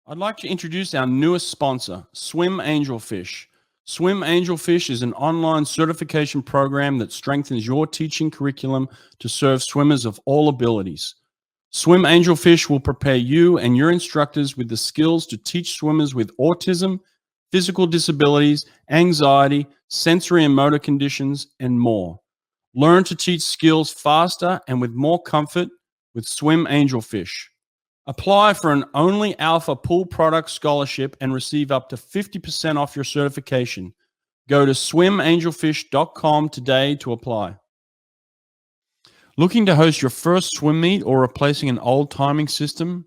I'd like to introduce our newest sponsor, Swim Angelfish. Swim Angelfish is an online certification program that strengthens your teaching curriculum to serve swimmers of all abilities. Swim Angelfish will prepare you and your instructors with the skills to teach swimmers with autism, physical disabilities, anxiety, sensory and motor conditions, and more. Learn to teach skills faster and with more comfort with Swim Angelfish. Apply for an Only Alpha Pool Product Scholarship and receive up to 50% off your certification. Go to swimangelfish.com today to apply. Looking to host your first swim meet or replacing an old timing system?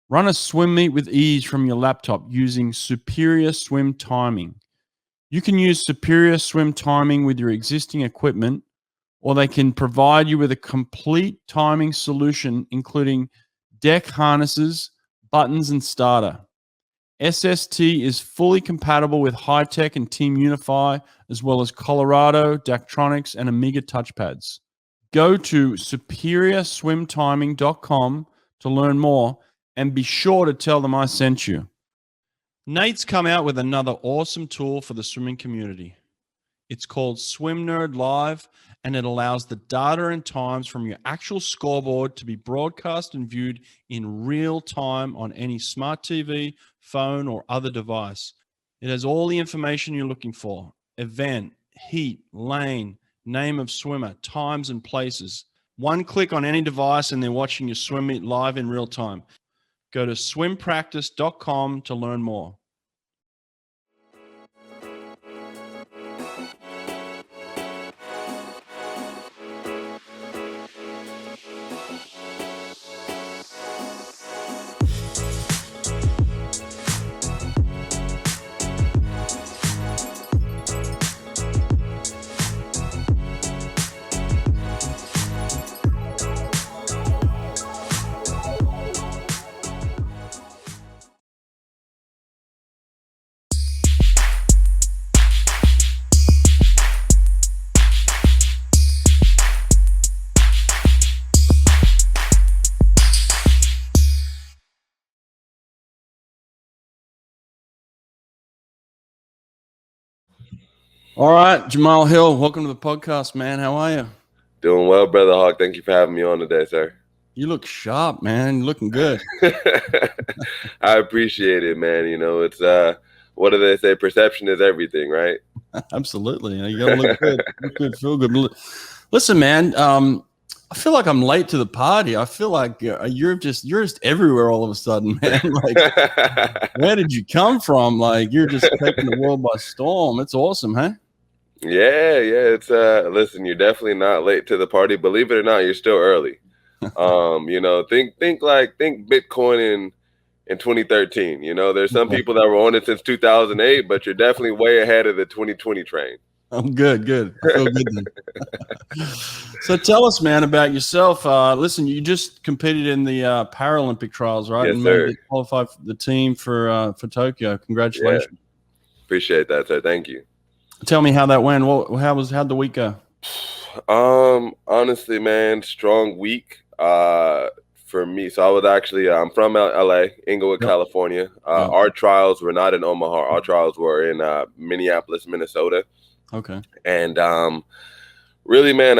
Run a swim meet with ease from your laptop using Superior Swim Timing. You can use Superior Swim Timing with your existing equipment, or they can provide you with a complete timing solution, including deck harnesses, buttons, and starter. SST is fully compatible with Hy-Tek and Team Unify, as well as Colorado, Daktronics, and Amiga touchpads. Go to superiorswimtiming.com to learn more, and be sure to tell them I sent you. Nate's come out with another awesome tool for the swimming community. It's called Swim Nerd Live, and it allows the data and times from your actual scoreboard to be broadcast and viewed in real time on any smart TV, phone, or other device. It has all the information you're looking for: event, heat, lane, name of swimmer, times and places. One click on any device and they're watching your swim meet live in real time. Go to swimpractice.com to learn more. All right, Jamal Hill, welcome to the podcast, man. How are you? Doing well, Brother Hawke. Thank you for having me on today, sir. You look sharp, man. You're looking good. I appreciate it, man. You know, it's what do they say? Perception is everything, right? Absolutely. You gotta look good. Look good, feel good. Listen, man. I feel like I'm late to the party. I feel like you're just everywhere all of a sudden, man. Like, where did you come from? Like, you're just taking the world by storm. It's awesome, huh? Yeah. It's listen, you're definitely not late to the party. Believe it or not, you're still early. You know, think Bitcoin in 2013. You know, there's some people that were on it since 2008, but you're definitely way ahead of the 2020 train. I'm good. I feel good then. So tell us, man, about yourself. Listen, you just competed in the Paralympic Trials, right? Yes, and sir. Made qualified for the team for Tokyo. Congratulations. Yeah. Appreciate that, sir. Thank you. Tell me how that went. How'd the week go? Honestly, man, strong week for me. So I was actually I'm from LA, Inglewood, California. Our trials were not in Omaha. Our trials were in Minneapolis, Minnesota. Okay. And really, man,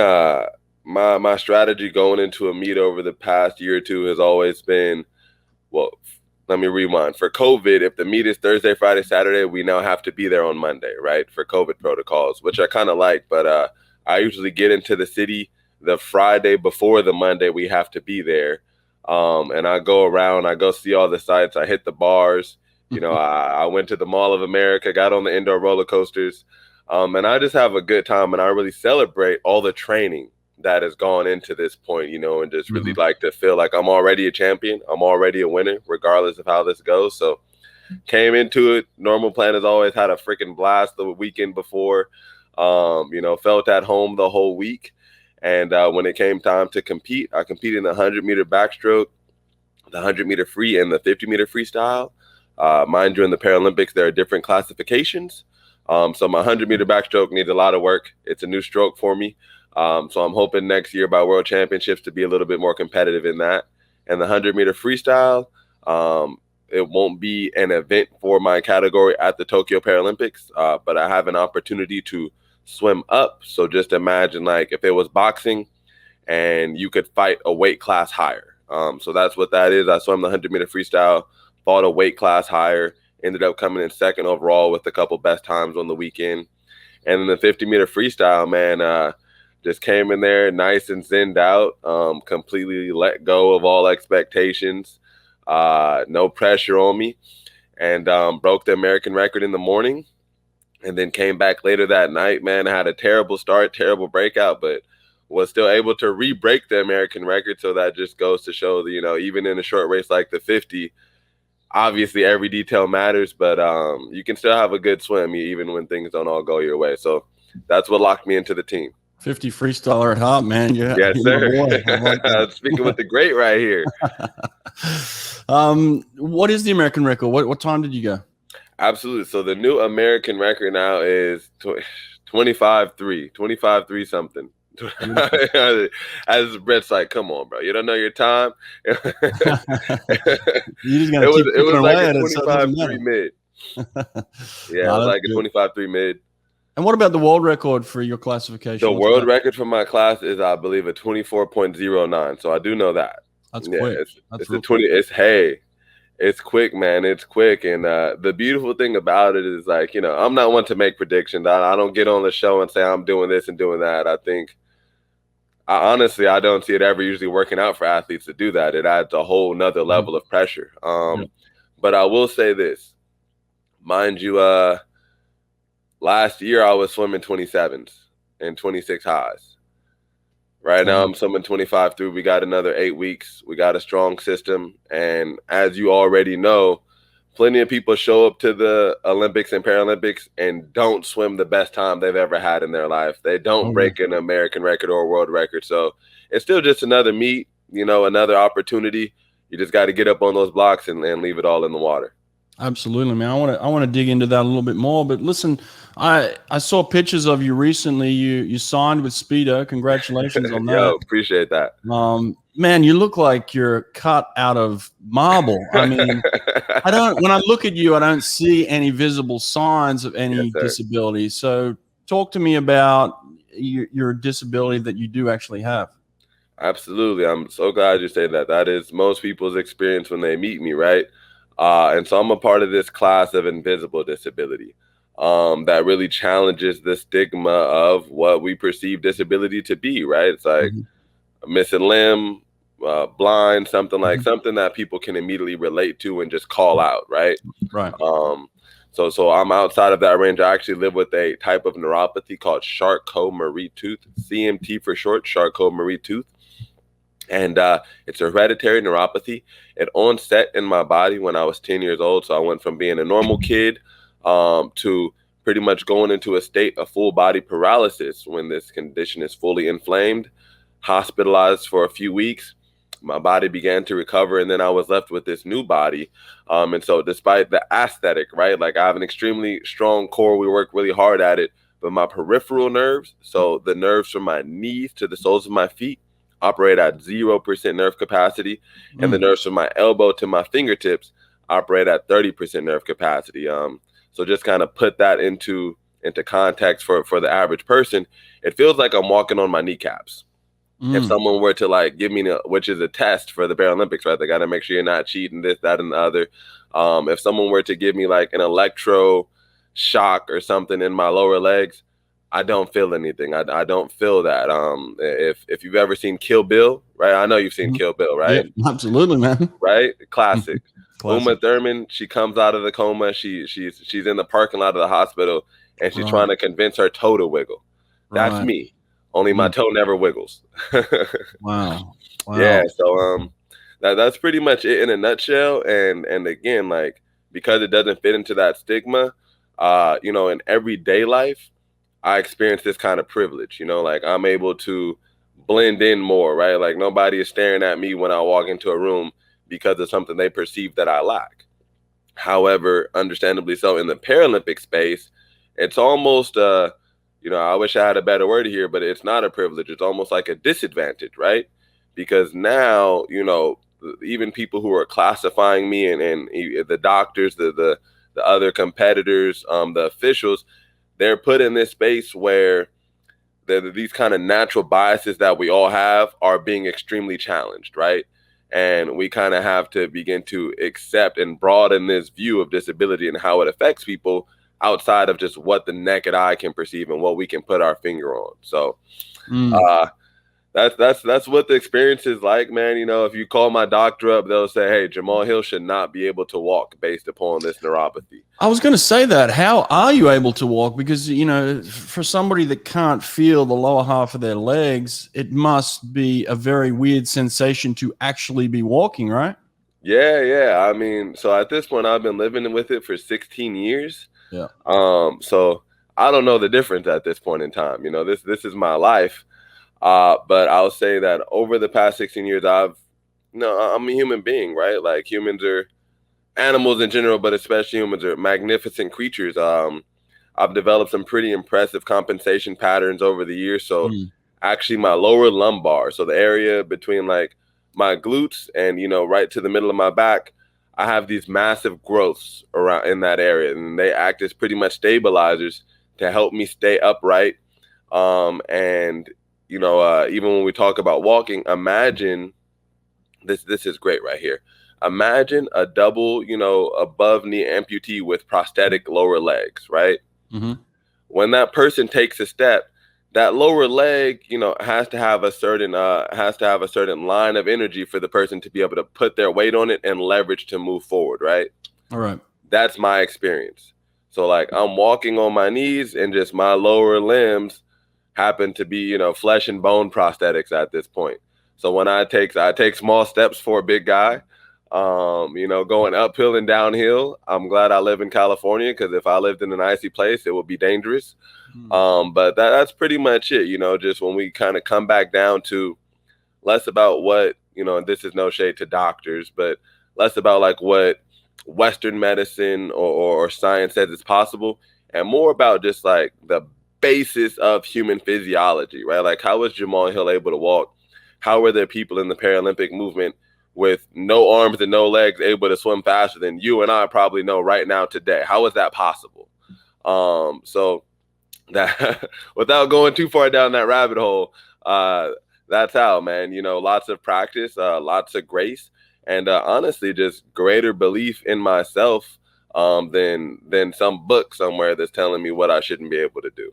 my strategy going into a meet over the past year or two has always been, well, let me rewind. For COVID, if the meet is Thursday, Friday, Saturday, we now have to be there on Monday, right? For COVID protocols, which I kind of like, but I usually get into the city the Friday before the Monday we have to be there. And I go around, I go see all the sites, I hit the bars. You know, I went to the Mall of America, got on the indoor roller coasters. And I just have a good time, and I really celebrate all the training that has gone into this point, you know, and just really like to feel like I'm already a champion. I'm already a winner, regardless of how this goes. So came into it. Normal plan has always had a freaking blast the weekend before, you know, felt at home the whole week. And when it came time to compete, I competed in the 100-meter backstroke, the 100-meter free, and the 50-meter freestyle. Mind you, in the Paralympics, there are different classifications. So my 100-meter backstroke needs a lot of work. It's a new stroke for me. So I'm hoping next year by World Championships to be a little bit more competitive in that. And the 100-meter freestyle, it won't be an event for my category at the Tokyo Paralympics, but I have an opportunity to swim up. So just imagine like if it was boxing and you could fight a weight class higher. So that's what that is. I swam the 100-meter freestyle, fought a weight class higher, ended up coming in second overall with a couple best times on the weekend. And then the 50-meter freestyle, man, just came in there nice and zenned out, completely let go of all expectations, no pressure on me, and broke the American record in the morning. And then came back later that night, man. I had a terrible start, terrible breakout, but was still able to re-break the American record. So that just goes to show that, you know, even in a short race like the 50, obviously every detail matters, but you can still have a good swim even when things don't all go your way. So that's what locked me into the team. 50 freestyler at heart, man. Yeah, yes, sir. Like speaking with the great right here. What is the American record? What time did you go? Absolutely. So the new American record now is 25-3 something. As Brett's like, come on, bro, you don't know your time. You just gotta keep it was like a 25-3 mid. Yeah, it was like a 25-3 mid. And what about the world record for your classification? The world record for my class is, I believe, a 24.09. So I do know that. That's quick. It's a 20. It's quick, man. It's quick. And the beautiful thing about it is, like, you know, I'm not one to make predictions. I don't get on the show and say I'm doing this and doing that. Honestly, I don't see it ever usually working out for athletes to do that. It adds a whole nother level of pressure. But I will say this, mind you, last year I was swimming 27s and 26 highs. Right now I'm swimming 25-3. We got another 8 weeks. We got a strong system. And as you already know, plenty of people show up to the Olympics and Paralympics and don't swim the best time they've ever had in their life. They don't break an American record or a world record. So it's still just another meet, you know, another opportunity. You just got to get up on those blocks and leave it all in the water. Absolutely, man. I want to dig into that a little bit more. But listen, I saw pictures of you recently. You signed with Speedo. Congratulations on that. Yo, appreciate that. Man, you look like you're cut out of marble. I mean, when I look at you, I don't see any visible signs of any disability. So talk to me about your disability that you do actually have. Absolutely. I'm so glad you say that. That is most people's experience when they meet me, right? And so I'm a part of this class of invisible disability that really challenges the stigma of what we perceive disability to be, right? It's like a missing limb, blind, something like something that people can immediately relate to and just call out, right? Right. So I'm outside of that range. I actually live with a type of neuropathy called Charcot-Marie-Tooth, CMT for short, Charcot-Marie-Tooth. And it's a hereditary neuropathy. It onset in my body when I was 10 years old. So I went from being a normal kid to pretty much going into a state of full body paralysis when this condition is fully inflamed, hospitalized for a few weeks. My body began to recover, and then I was left with this new body. And so despite the aesthetic, right, like I have an extremely strong core. We work really hard at it. But my peripheral nerves, so the nerves from my knees to the soles of my feet, operate at 0% nerve capacity, and the nerves from my elbow to my fingertips operate at 30% nerve capacity. So just kind of put that into context for the average person. It feels like I'm walking on my kneecaps. If someone were to like give me, which is a test for the Paralympics, right? They got to make sure you're not cheating this, that, and the other. If someone were to give me like an electro shock or something in my lower legs, I don't feel anything. I don't feel that. If you've ever seen Kill Bill, right? I know you've seen Kill Bill, right? Yeah, absolutely, man. Right? Classic. Uma Thurman, she comes out of the coma. She's in the parking lot of the hospital, and she's trying to convince her toe to wiggle. That's me. Only my toe never wiggles. Wow. Yeah. So that's pretty much it in a nutshell. And again, like, because it doesn't fit into that stigma, you know, in everyday life, I experience this kind of privilege, you know, like I'm able to blend in more, right? Like nobody is staring at me when I walk into a room because of something they perceive that I lack. However, understandably so, in the Paralympic space, it's almost, you know, I wish I had a better word here, but it's not a privilege. It's almost like a disadvantage, right? Because now, you know, even people who are classifying me and the doctors, the other competitors, the officials, they're put in this space where these kind of natural biases that we all have are being extremely challenged, right? And we kind of have to begin to accept and broaden this view of disability and how it affects people outside of just what the naked eye can perceive and what we can put our finger on. So that's what the experience is like, man. You know, if you call my doctor up, they'll say, hey, Jamal Hill should not be able to walk based upon this neuropathy. I was going to say that. How are you able to walk? Because, you know, for somebody that can't feel the lower half of their legs, it must be a very weird sensation to actually be walking, right? Yeah. I mean, so at this point, I've been living with it for 16 years. Yeah. So I don't know the difference at this point in time. You know, this is my life. But I'll say that over the past 16 years, I'm a human being, right? Like, humans are animals in general, but especially humans are magnificent creatures. I've developed some pretty impressive compensation patterns over the years. So actually my lower lumbar, so the area between like my glutes and, you know, right to the middle of my back, I have these massive growths around in that area, and they act as pretty much stabilizers to help me stay upright. And you know, even when we talk about walking, imagine this is great right here. Imagine a double, you know, above knee amputee with prosthetic lower legs, right? When that person takes a step, that lower leg, you know, has to have a certain line of energy for the person to be able to put their weight on it and leverage to move forward, right? All right. That's my experience. So like, I'm walking on my knees and just my lower limbs happen to be, you know, flesh and bone prosthetics at this point. So when I take small steps for a big guy, you know, going uphill and downhill. I'm glad I live in California, because if I lived in an icy place, it would be dangerous. But that's pretty much it. You know, just when we kind of come back down to less about what, you know, and this is no shade to doctors, but less about like what Western medicine or science says is possible, and more about just like the basis of human physiology, right? Like, how was Jamal Hill able to walk? How were there people in the Paralympic movement with no arms and no legs able to swim faster than you and I probably know right now today? How is that possible? So that without going too far down that rabbit hole, that's how, man. You know, lots of practice, lots of grace, and honestly, just greater belief in myself than some book somewhere that's telling me what I shouldn't be able to do.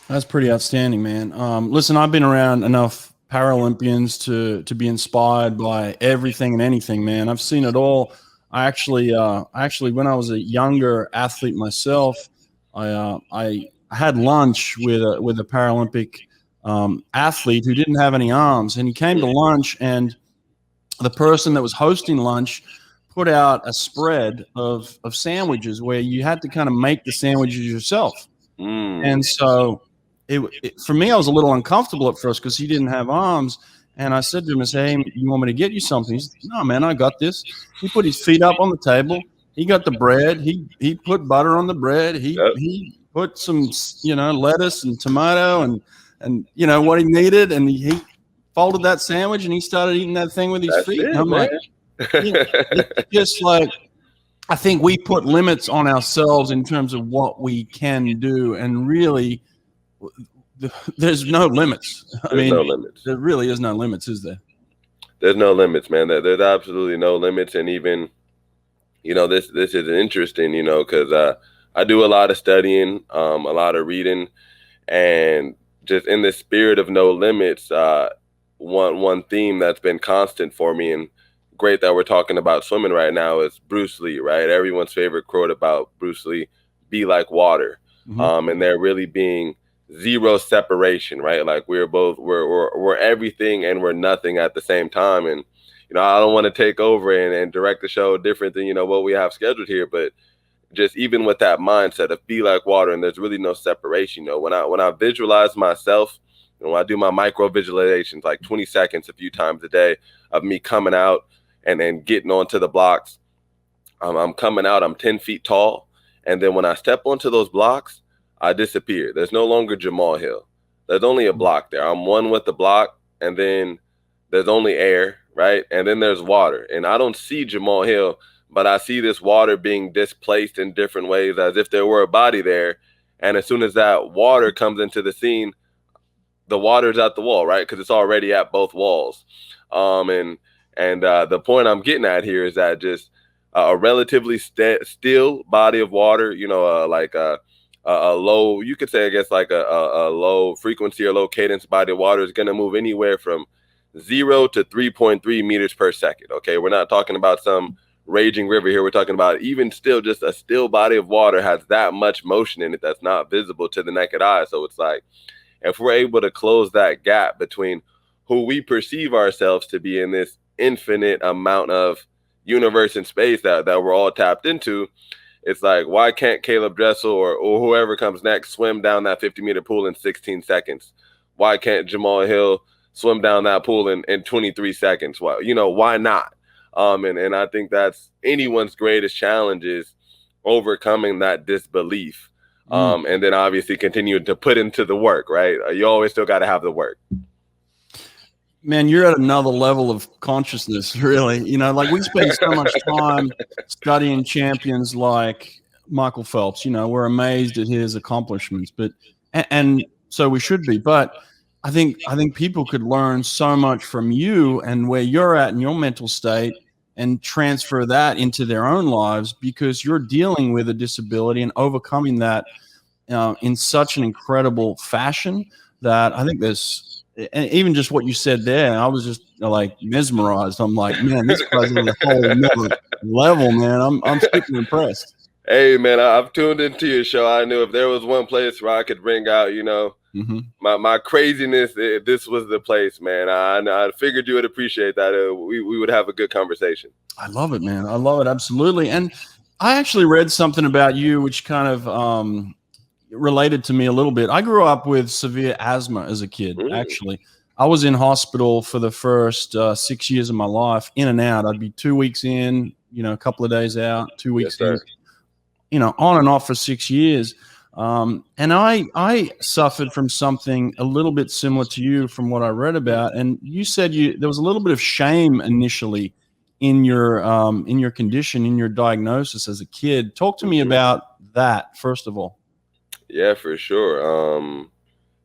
That's pretty outstanding, man. Listen, I've been around enough Paralympians to be inspired by everything and anything, man. I've seen it all. I actually, when I was a younger athlete myself, I had lunch with a Paralympic athlete who didn't have any arms, and he came to lunch, and the person that was hosting lunch put out a spread of sandwiches where you had to kind of make the sandwiches yourself. And so for me, I was a little uncomfortable at first because he didn't have arms. And I said to him, hey, you want me to get you something? He said, no, man, I got this. He put his feet up on the table. He got the bread. He put butter on the bread. He put some, you know, lettuce and tomato and you know, what he needed. And he folded that sandwich and he started eating that thing with his feet. And I'm like, you know, it's just like, I think we put limits on ourselves in terms of what we can do, and really, there's no limits. I mean, no limits. There really is no limits, is there? There's no limits, man. There's absolutely no limits, and even, you know, this is interesting, you know, because I do a lot of studying, a lot of reading, and just in the spirit of no limits, one theme that's been constant for me, and great that we're talking about swimming right now, is Bruce Lee, right? Everyone's favorite quote about Bruce Lee, be like water. And there really being zero separation, right? Like, we're everything and we're nothing at the same time. And, you know, I don't want to take over and direct the show different than, you know, what we have scheduled here, but just even with that mindset of be like water and there's really no separation, you know, when I visualize myself, you know, when I do my micro visualizations, like 20 seconds a few times a day of me coming out and then getting onto the blocks, I'm coming out, I'm 10 feet tall. And then when I step onto those blocks, I disappear. There's no longer Jamal Hill. There's only a block there. I'm one with the block, and then there's only air, right? And then there's water. And I don't see Jamal Hill, but I see this water being displaced in different ways as if there were a body there. And as soon as that water comes into the scene, the water's at the wall, right? Because it's already at both walls. The point I'm getting at here is that just a relatively still body of water, like a low, you could say, I guess, like a low frequency or low cadence body of water is going to move anywhere from 0 to 3.3 meters per second. Okay, we're not talking about some raging river here. We're talking about even still just a still body of water has that much motion in it that's not visible to the naked eye. So it's like, if we're able to close that gap between who we perceive ourselves to be in this infinite amount of universe and space that we're all tapped into, it's like, why can't Caleb Dressel or whoever comes next swim down that 50-meter pool in 16 seconds? Why can't Jamal Hill swim down that pool in 23 seconds? Well, why not? And I think that's anyone's greatest challenge is overcoming that disbelief. And then obviously continue to put into the work, right? You always still got to have the work. Man, you're at another level of consciousness, really. Like we spend so much time studying champions like Michael Phelps. We're amazed at his accomplishments, and so we should be. But I think people could learn so much from you and where you're at in your mental state and transfer that into their own lives, because you're dealing with a disability and overcoming that in such an incredible fashion that I think there's, and even just what you said there, I was just like mesmerized. I'm like, man, this guy's on a whole nother level, man. I'm super impressed. Hey, man, I've tuned into your show. I knew if there was one place where I could bring out, my craziness, this was the place, man. I figured you would appreciate that. We would have a good conversation. I love it, man. I love it. Absolutely. And I actually read something about you, which kind of related to me a little bit. I grew up with severe asthma as a kid, actually. I was in hospital for the first 6 years of my life, in and out. I'd be 2 weeks in, a couple of days out, 2 weeks in, on and off for 6 years. And I suffered from something a little bit similar to you from what I read about. And you said there was a little bit of shame initially in your condition, in your diagnosis as a kid. Talk to me about that, first of all. Yeah, for sure.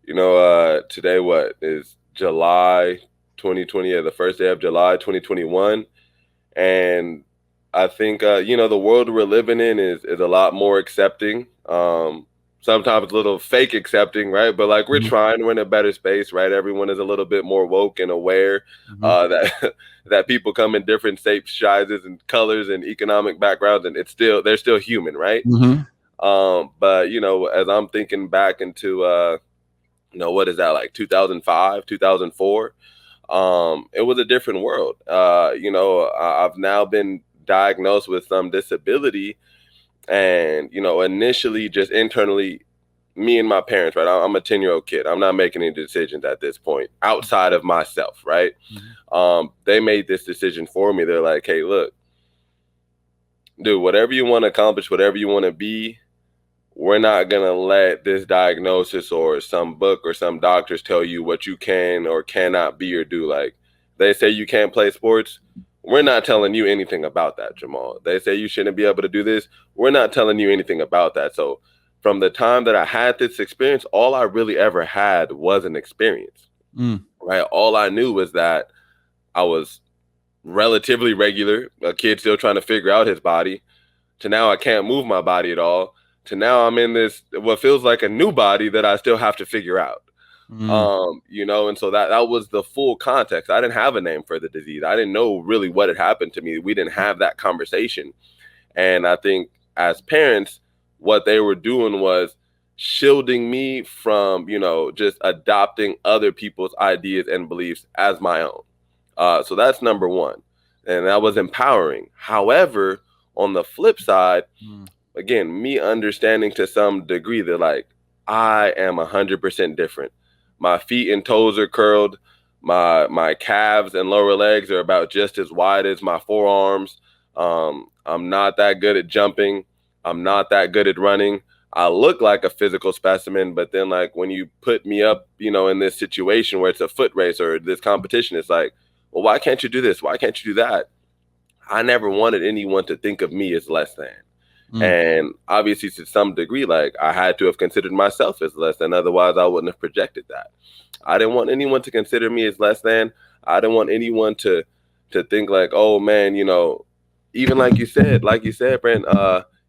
Today, what is July 2020? Yeah, the first day of July 2021. And I think, the world we're living in is a lot more accepting. Sometimes a little fake accepting, right? But like we're trying, we're in a better space, right? Everyone is a little bit more woke and aware that people come in different shapes, sizes, and colors and economic backgrounds, and they're still human, right? But as I'm thinking back into what is that, like 2005, 2004, it was a different world. I've now been diagnosed with some disability, and initially just internally, me and my parents, right? I'm a 10-year-old kid. I'm not making any decisions at this point outside of myself, right? They made this decision for me. They're like, hey, look, dude, whatever you want to accomplish, whatever you want to be, we're not going to let this diagnosis or some book or some doctors tell you what you can or cannot be or do. Like, they say you can't play sports. We're not telling you anything about that, Jamal. They say you shouldn't be able to do this. We're not telling you anything about that. So from the time that I had this experience, all I really ever had was an experience, right? All I knew was that I was relatively regular, a kid still trying to figure out his body, to now I can't move my body at all, to now I'm in this, what feels like a new body that I still have to figure out. And so that was the full context. I didn't have a name for the disease. I didn't know really what had happened to me. We didn't have that conversation. And I think as parents, what they were doing was shielding me from, just adopting other people's ideas and beliefs as my own. So that's number one. And that was empowering. However, on the flip side, again, me understanding to some degree that like I am 100% different. My feet and toes are curled. My calves and lower legs are about just as wide as my forearms. I'm not that good at jumping. I'm not that good at running. I look like a physical specimen, but then like when you put me up, in this situation where it's a foot race or this competition, it's like, well, why can't you do this? Why can't you do that? I never wanted anyone to think of me as less than. And obviously, to some degree, like, I had to have considered myself as less than. Otherwise, I wouldn't have projected that. I didn't want anyone to consider me as less than. I didn't want anyone to think like, oh man, you know, even like you said, Brent,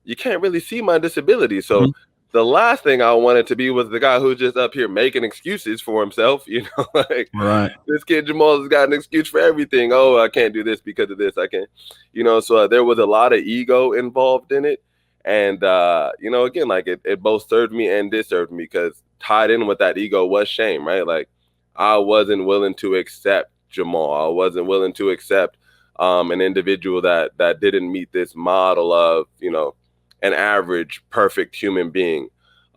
you can't really see my disability. So the last thing I wanted to be was the guy who's just up here making excuses for himself. You know, like, Right. this kid Jamal has got an excuse for everything. Oh, I can't do this because of this. I can't, you know. So there was a lot of ego involved in it. And, you know, again, like, it both served me and disserved me, because tied in with that ego was shame, right? Like, I wasn't willing to accept Jamal. I wasn't willing to accept an individual that didn't meet this model of, you know, an average, perfect human being,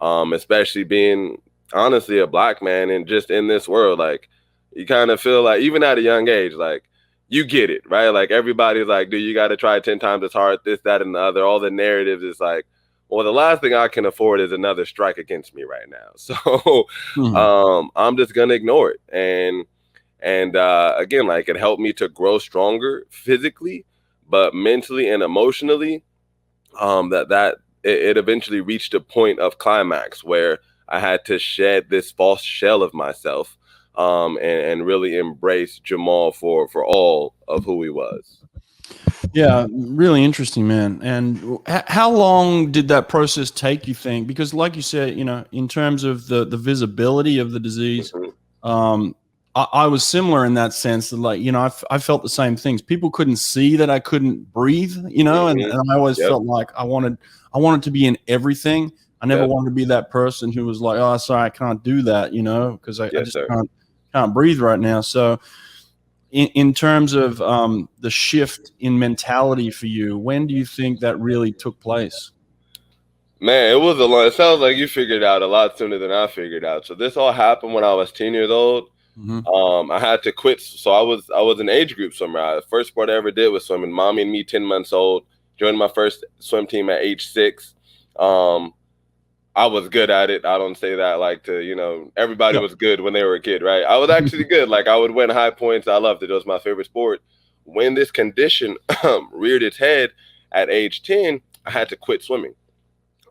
especially being, honestly, a Black man. And just in this world, like, you kind of feel like, even at a young age, like, you get it, right? Like, everybody's like, dude, you got to try 10 times as hard, this, that, and the other. All the narratives is like, well, the last thing I can afford is another strike against me right now. So I'm just going to ignore it. And again, like, it helped me to grow stronger physically, but mentally and emotionally, it eventually reached a point of climax where I had to shed this false shell of myself, and really embrace Jamal for all of who he was. Yeah, really interesting, man. And how long did that process take, you think? Because like you said, you know, in terms of the visibility of the disease, I was similar in that sense that, like, you know, I felt the same things. People couldn't see that I couldn't breathe, you know, and I always felt like I wanted to be in everything. I never wanted to be that person who was like, oh, sorry, I can't do that, you know, because I just can't breathe right now. So in terms of the shift in mentality for you, when do you think that really took place? Man, it was it sounds like you figured out a lot sooner than I figured out. So this all happened when I was 10 years old. I had to quit. So I was an age group swimmer. The first sport I ever did was swimming. Mommy and me, 10 months old, joined my first swim team at age 6. I was good at it. I don't say that like to, you know, everybody was good when they were a kid, right? I was actually good. Like, I would win high points. I loved it. It was my favorite sport. When this condition reared its head at age 10, I had to quit swimming.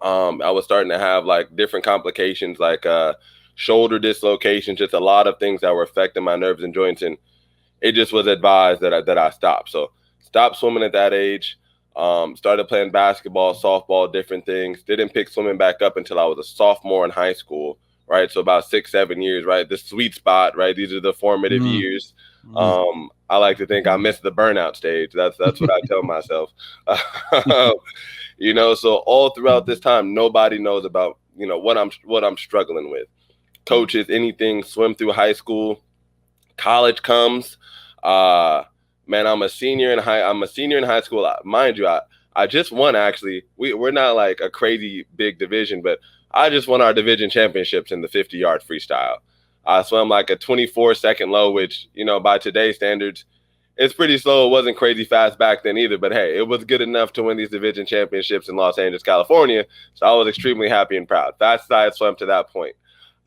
I was starting to have, like, different complications, like shoulder dislocations, just a lot of things that were affecting my nerves and joints. And it just was advised that I stop. So stopped swimming at that age. Started playing basketball, softball, different things. Didn't pick swimming back up until I was a sophomore in high school, right? So about 6-7 years, right? The sweet spot, right? These are the formative years. I like to think I missed the burnout stage. That's what I tell myself. You know, so all throughout this time, nobody knows about, you know, what I'm struggling with. Coaches, anything, swim through high school, college comes. Man, I'm a senior in high school. Mind you, I just won, actually. We're not like a crazy big division, but I just won our division championships in the 50-yard freestyle. I swam like a 24-second low, which, you know, by today's standards, it's pretty slow. It wasn't crazy fast back then either, but hey, it was good enough to win these division championships in Los Angeles, California. So I was extremely happy and proud. Fastest I had swum to that point.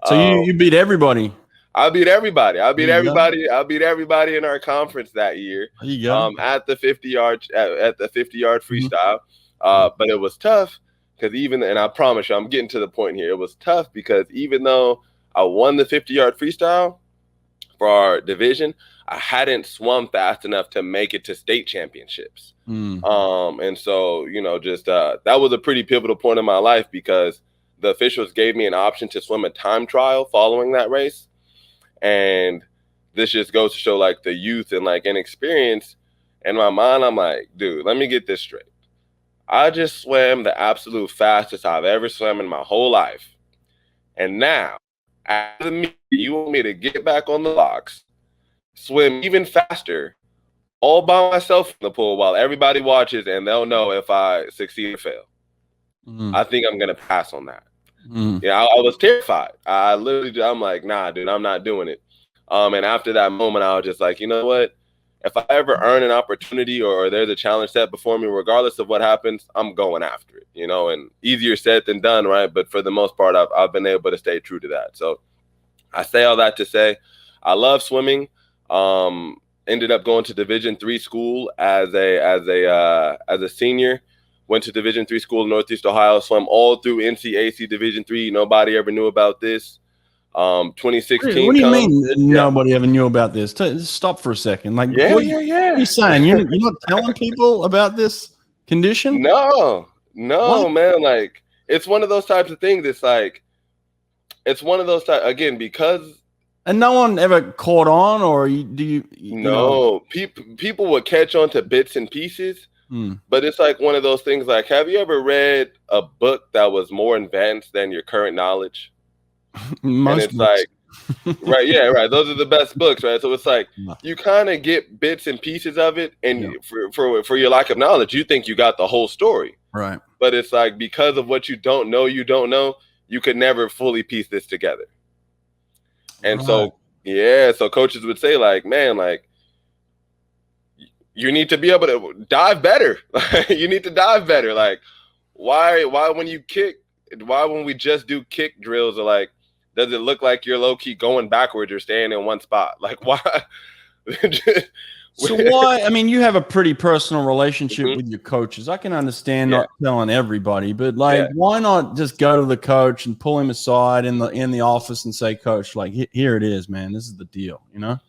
So you beat everybody. I beat everybody. I beat everybody in our conference that year. There you go. At the 50-yard freestyle. But it was tough because and I promise you, I'm getting to the point here. It was tough because even though I won the 50-yard freestyle for our division, I hadn't swum fast enough to make it to state championships. And so, you know, just that was a pretty pivotal point in my life, because the officials gave me an option to swim a time trial following that race. And this just goes to show, like, the youth and, like, inexperience. In my mind, I'm like, dude, let me get this straight. I just swam the absolute fastest I've ever swam in my whole life. And now, after the meet, you want me to get back on the blocks, swim even faster, all by myself in the pool while everybody watches, and they'll know if I succeed or fail. I think I'm going to pass on that. Yeah, I was terrified. I'm like, nah, dude, I'm not doing it. And after that moment, I was just like, you know what? If I ever earn an opportunity or there's a challenge set before me, regardless of what happens, I'm going after it, you know, and easier said than done, right? But for the most part, I've been able to stay true to that. So I say all that to say I love swimming. ended up going to Division III school as a senior. Went to Division III school in Northeast Ohio. Swam all through NCAC Division III. Nobody ever knew about this. 2016. What do you mean nobody ever knew about this? Stop for a second. Like, Yeah. what are you saying? You're not telling people about this condition? No, What? man. Like, it's one of those types of things. It's one of those types, again, because. And no one ever caught on, or you know? People would catch on to bits and pieces, but it's like one of those things. Like, have you ever read a book that was more advanced than your current knowledge? Most and it's books. like, right. Those are the best books, right? So it's like you kind of get bits and pieces of it, and for your lack of knowledge, you think you got the whole story, right? But it's like, because of what you don't know, you could never fully piece this together. And so coaches would say, like, man, like, you need to be able to dive better. You need to dive better. Like, why when you kick, why when we just do kick drills, or like, does it look like you're low-key going backwards or staying in one spot? Like, why? So why? I mean, you have a pretty personal relationship with your coaches. I can understand not telling everybody, but like, why not just go to the coach and pull him aside in the office and say, "Coach, like, here it is, man. This is the deal," you know?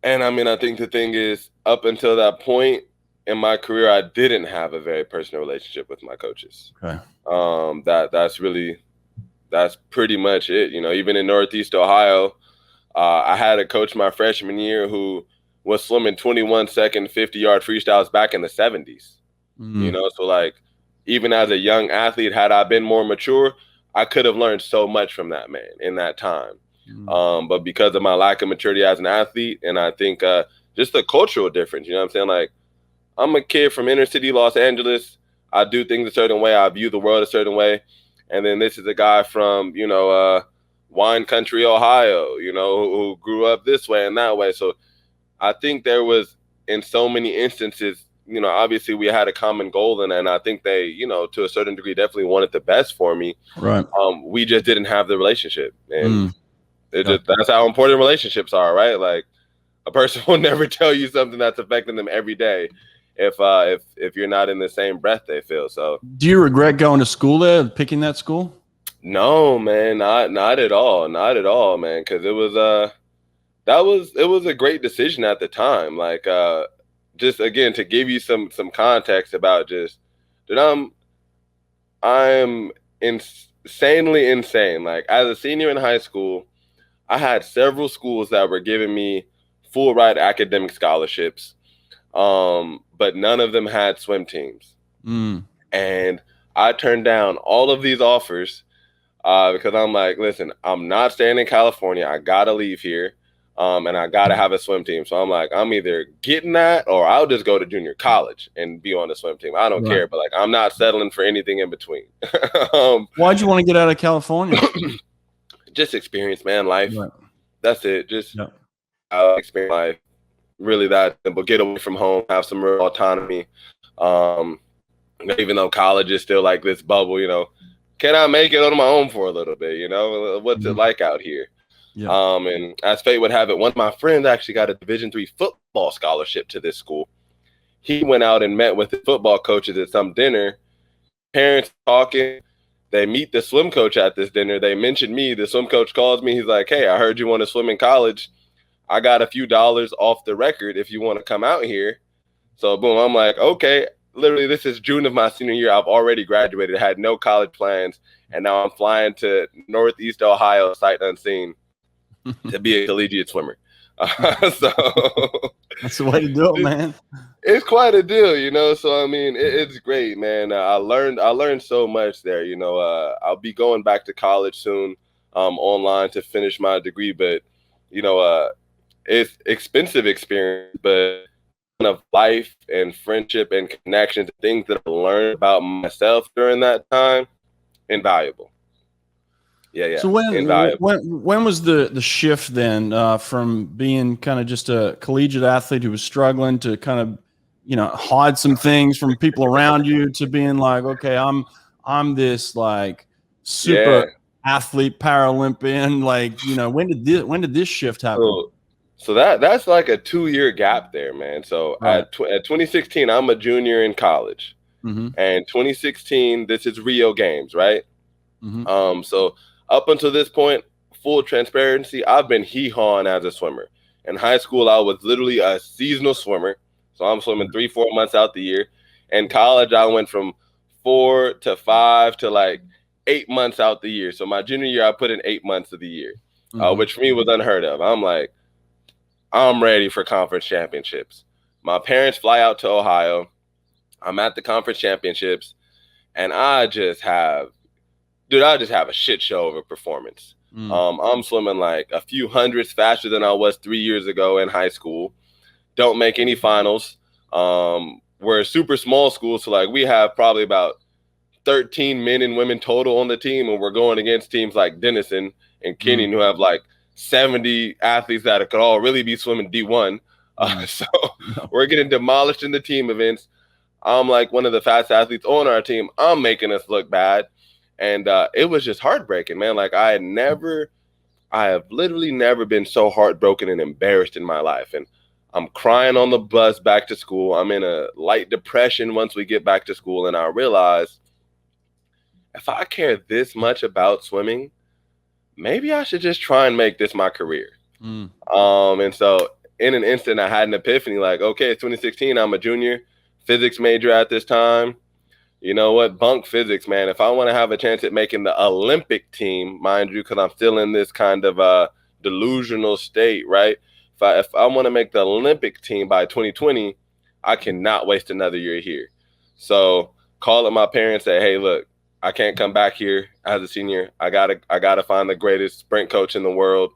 And I mean, I think the thing is, up until that point in my career, I didn't have a very personal relationship with my coaches. Okay. That's pretty much it. You know, even in Northeast Ohio, I had a coach my freshman year who was swimming 21-second 50-yard freestyles back in the 70s. You know, so like, even as a young athlete, had I been more mature, I could have learned so much from that man in that time. But because of my lack of maturity as an athlete, and I think just the cultural difference, you know what I'm saying? Like, I'm a kid from inner city Los Angeles. I do things a certain way. I view the world a certain way. And then this is a guy from, wine country, Ohio, who grew up this way and that way. So I think there was, in so many instances, obviously we had a common goal, and I think they, to a certain degree, definitely wanted the best for me. Right. We just didn't have the relationship. And that's how important relationships are, right? Like, a person will never tell you something that's affecting them every day if you're not in the same breath they feel. So, do you regret going to school there, picking that school? No, man, not at all, man. Because it was a great decision at the time. Like, just again, to give you some context about just that I'm insanely insane. Like, as a senior in high school, I had several schools that were giving me full ride academic scholarships. But none of them had swim teams. And I turned down all of these offers because I'm like, listen, I'm not staying in California. I got to leave here. And I got to have a swim team. So I'm like, I'm either getting that, or I'll just go to junior college and be on the swim team. I don't care. But like, I'm not settling for anything in between. Why'd you want to get out of California? Just experience, man, life. Right. That's it. Just experience life. Really that simple. Get away from home, have some real autonomy. Even though college is still like this bubble, can I make it on my own for a little bit? What's it like out here? And as fate would have it, one of my friends actually got a Division III football scholarship to this school. He went out and met with the football coaches at some dinner. Parents talking. They meet the swim coach at this dinner. They mentioned me. The swim coach calls me. He's like, "Hey, I heard you want to swim in college. I got a few dollars off the record if you want to come out here." So boom, I'm like, okay. Literally, this is June of my senior year. I've already graduated, had no college plans, and now I'm flying to Northeast Ohio, sight unseen, to be a collegiate swimmer. So that's the way to do it, man. It's quite a deal, So I mean, it's great, man. I learned so much there. I'll be going back to college soon, online to finish my degree, but it's expensive experience, but of life and friendship and connections, things that I learned about myself during that time, invaluable. Yeah. So when was the shift then from being kind of just a collegiate athlete who was struggling to kind of hide some things from people around you to being like, okay, I'm this like super athlete Paralympian, like when did this shift happen? So that's like a 2-year gap there, man. So Right. at 2016, I'm a junior in college, Mm-hmm. and 2016, this is Rio Games, right? Mm-hmm. So up until this point, full transparency, I've been hee-hawing as a swimmer. In high school, I was literally a seasonal swimmer, so I'm swimming 3-4 months out the year. In college, I went from 4 to 5 to like 8 months out the year. So my junior year, I put in 8 months of the year, which for me was unheard of. I'm like, I'm ready for conference championships. My parents fly out to Ohio. I'm at the conference championships, and I just have a shit show of a performance. I'm swimming like a few hundredths faster than I was 3 years ago in high school. Don't make any finals. We're a super small school, so like we have probably about 13 men and women total on the team, and we're going against teams like Denison and Kenyon who have like 70 athletes that could all really be swimming D1. So we're getting demolished in the team events. I'm like one of the fast athletes on our team. I'm making us look bad. And it was just heartbreaking, man. Like I have literally never been so heartbroken and embarrassed in my life. And I'm crying on the bus back to school. I'm in a light depression once we get back to school. And I realize if I care this much about swimming, maybe I should just try and make this my career. And so in an instant, I had an epiphany like, okay, it's 2016. I'm a junior physics major at this time. You know what? Bunk physics, man. If I want to have a chance at making the Olympic team, mind you, because I'm still in this kind of delusional state, right? If I want to make the Olympic team by 2020, I cannot waste another year here. So call up my parents, say, hey, look, I can't come back here as a senior. I gotta find the greatest sprint coach in the world.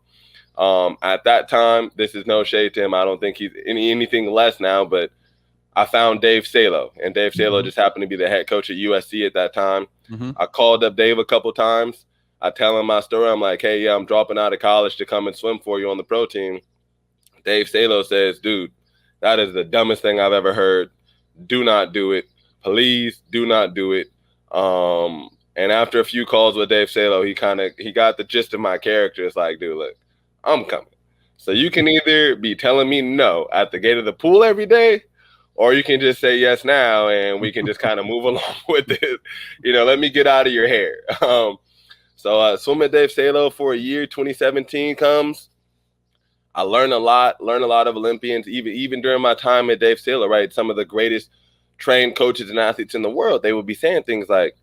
At that time, this is no shade to him. I don't think he's anything less now, but I found Dave Salo, and Dave Salo just happened to be the head coach at USC at that time. I called up Dave a couple times. I tell him my story. I'm like, hey, yeah, I'm dropping out of college to come and swim for you on the pro team. Dave Salo says, dude, that is the dumbest thing I've ever heard. Do not do it. Please do not do it. And after a few calls with Dave Salo, he got the gist of my character. It's like, dude, look, I'm coming. So you can either be telling me no at the gate of the pool every day, or you can just say yes now, and we can just kind of move along with this. Let me get out of your hair. So swim with Dave Salo for a year. 2017 comes. I learned a lot of Olympians, even during my time at Dave Salo, right? Some of the greatest trained coaches and athletes in the world, they would be saying things like,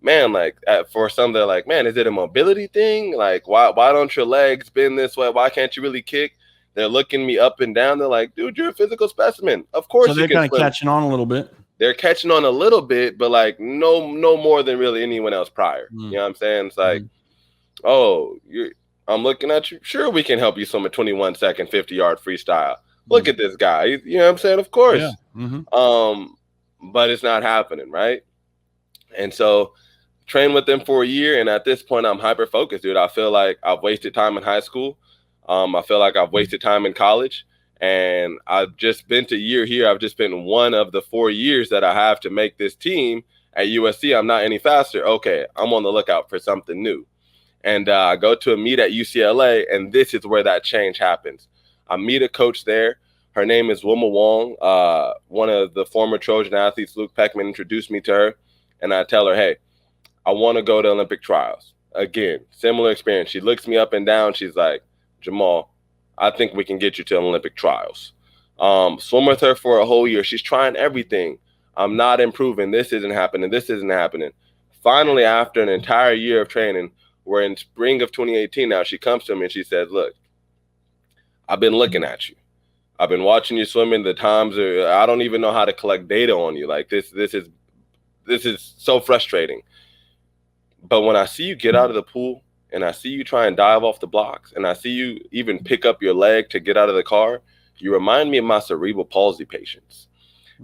man, like for some, they're like, man, is it a mobility thing? Like, why don't your legs bend this way? Why can't you really kick? They're looking me up and down. They're like, dude, you're a physical specimen. Of course. So they're kind of catching on a little bit. They're catching on a little bit, but like no more than really anyone else prior. You know what I'm saying? It's like, oh, I'm looking at you. Sure, we can help you swim a 21-second 50-yard freestyle. Look at this guy. You know what I'm saying? Of course. Yeah. But it's not happening, right? And so train with them for a year, and at this point, I'm hyper focused, dude. I feel like I've wasted time in high school. I feel like I've wasted time in college, and I've just spent a year here. I've just spent one of the 4 years that I have to make this team at USC. I'm not any faster. Okay, I'm on the lookout for something new. And I go to a meet at UCLA, and this is where that change happens. I meet a coach there. Her name is Wilma Wong. One of the former Trojan athletes, Luke Peckman, introduced me to her, and I tell her, hey, I want to go to Olympic trials. Again, similar experience. She looks me up and down. She's like, Jamal, I think we can get you to Olympic trials. Swim with her for a whole year. She's trying everything. I'm not improving. This isn't happening. This isn't happening. Finally, after an entire year of training, we're in spring of 2018 now, she comes to me and she says, look, I've been looking at you. I've been watching you swimming. The times I don't even know how to collect data on you. Like this is so frustrating. But when I see you get out of the pool, and I see you try and dive off the blocks, and I see you even pick up your leg to get out of the car, you remind me of my cerebral palsy patients.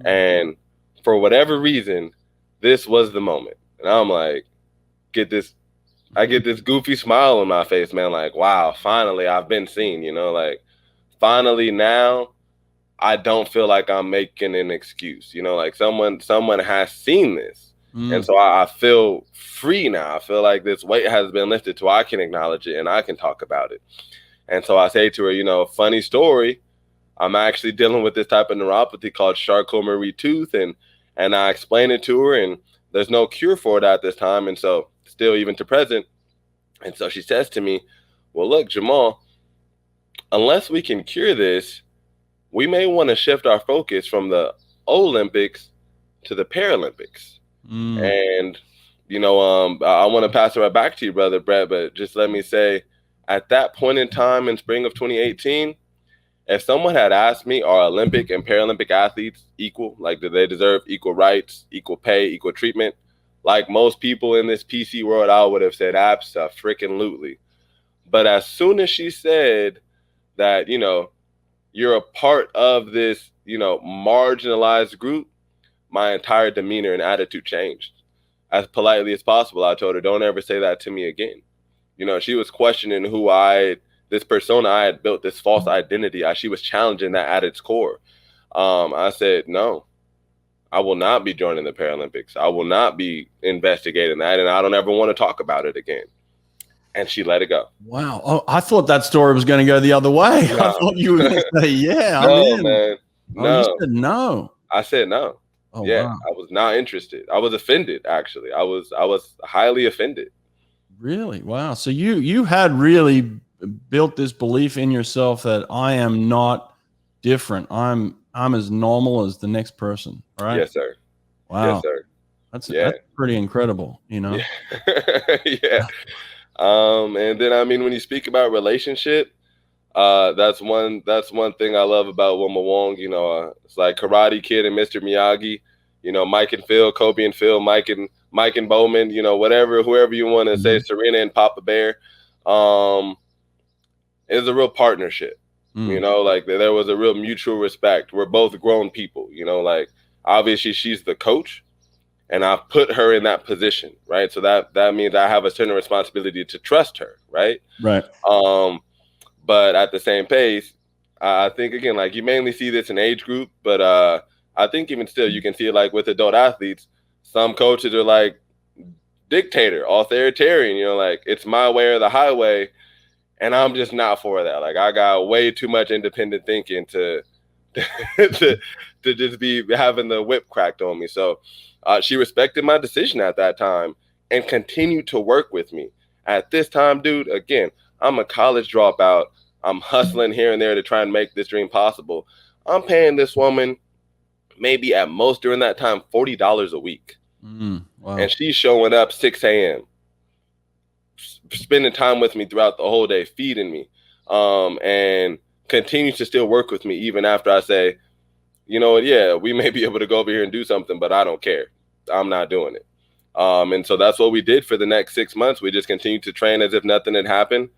And for whatever reason, this was the moment. And I'm like, I get this goofy smile on my face, man. Like, wow, finally I've been seen, like finally now I don't feel like I'm making an excuse, like someone has seen this. And so I feel free now. I feel like this weight has been lifted so I can acknowledge it and I can talk about it. And so I say to her, you know, funny story, I'm actually dealing with this type of neuropathy called Charcot-Marie-Tooth, and I explain it to her, and there's no cure for it at this time, and so still even to present. And so she says to me, well, look, Jamal, unless we can cure this, we may want to shift our focus from the Olympics to the Paralympics. And, you know, I want to pass it right back to you, Brother Brett, but just let me say, at that point in time in spring of 2018, if someone had asked me, are Olympic and Paralympic athletes equal? Like, do they deserve equal rights, equal pay, equal treatment? Like most people in this PC world, I would have said abso-freaking-lutely. But as soon as she said that, you know, you're a part of this, you know, marginalized group, my entire demeanor and attitude changed. As politely as possible, I told her, don't ever say that to me again. You know, she was questioning this persona I had built, this false identity. She was challenging that at its core. I said, no, I will not be joining the Paralympics. I will not be investigating that, and I don't ever want to talk about it again. And she let it go. Wow. Oh, I thought that story was going to go the other way. No. I thought you were going to say, yeah, No, I'm in. man. Oh, No. you said no. I said no. Oh, yeah, wow. I was not interested. I was offended, actually. I was highly offended. Really? Wow. So you had really built this belief in yourself that I am not different. I'm as normal as the next person, right? Yes, sir. Wow. Yes, sir. That's pretty incredible, you know? Yeah. Yeah. And then, I mean, when you speak about relationship, that's one thing I love about Wilma Wong. You know, it's like Karate Kid and Mr. Miyagi, you know, Mike and Phil, Kobe and Phil, Mike and Bowman, you know, whoever you want to say, Serena and Papa Bear. It's a real partnership. You know, like there was a real mutual respect. We're both grown people, you know, like obviously she's the coach and I've put her in that position, right? So that means I have a certain responsibility to trust her, right? Right. But at the same pace, I think, again, like you mainly see this in age group, but I think even still you can see it like with adult athletes. Some coaches are like dictator, authoritarian, you know, like it's my way or the highway. And I'm just not for that. Like I got way too much independent thinking to just be having the whip cracked on me. So she respected my decision at that time and continued to work with me. At this time, dude, again, I'm a college dropout. I'm hustling here and there to try and make this dream possible. I'm paying this woman maybe at most during that time $40 a week. Wow. And she's showing up 6 a.m. spending time with me throughout the whole day, feeding me, and continues to still work with me even after I say, you know what, yeah, we may be able to go over here and do something, but I don't care. I'm not doing it. And so that's what we did for the next 6 months. We just continued to train as if nothing had happened.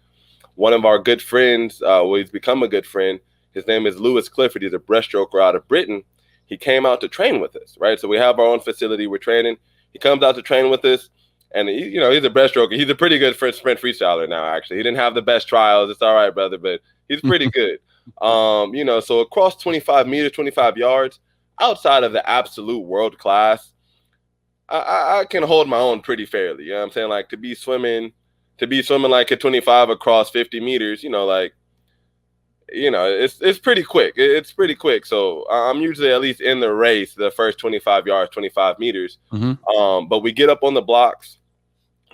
One of our good friends, he's become a good friend. His name is Lewis Clifford. He's a breaststroker out of Britain. He came out to train with us, right? So we have our own facility. We're training. He comes out to train with us. And, he's a breaststroker. He's a pretty good sprint freestyler now, actually. He didn't have the best trials. It's all right, brother, but he's pretty good. So across 25 meters, 25 yards, outside of the absolute world class, I can hold my own pretty fairly. You know what I'm saying? Like to be swimming like a 25 across 50 meters, it's pretty quick. It's pretty quick. So I'm usually at least in the race, the first 25 yards, 25 meters. But we get up on the blocks.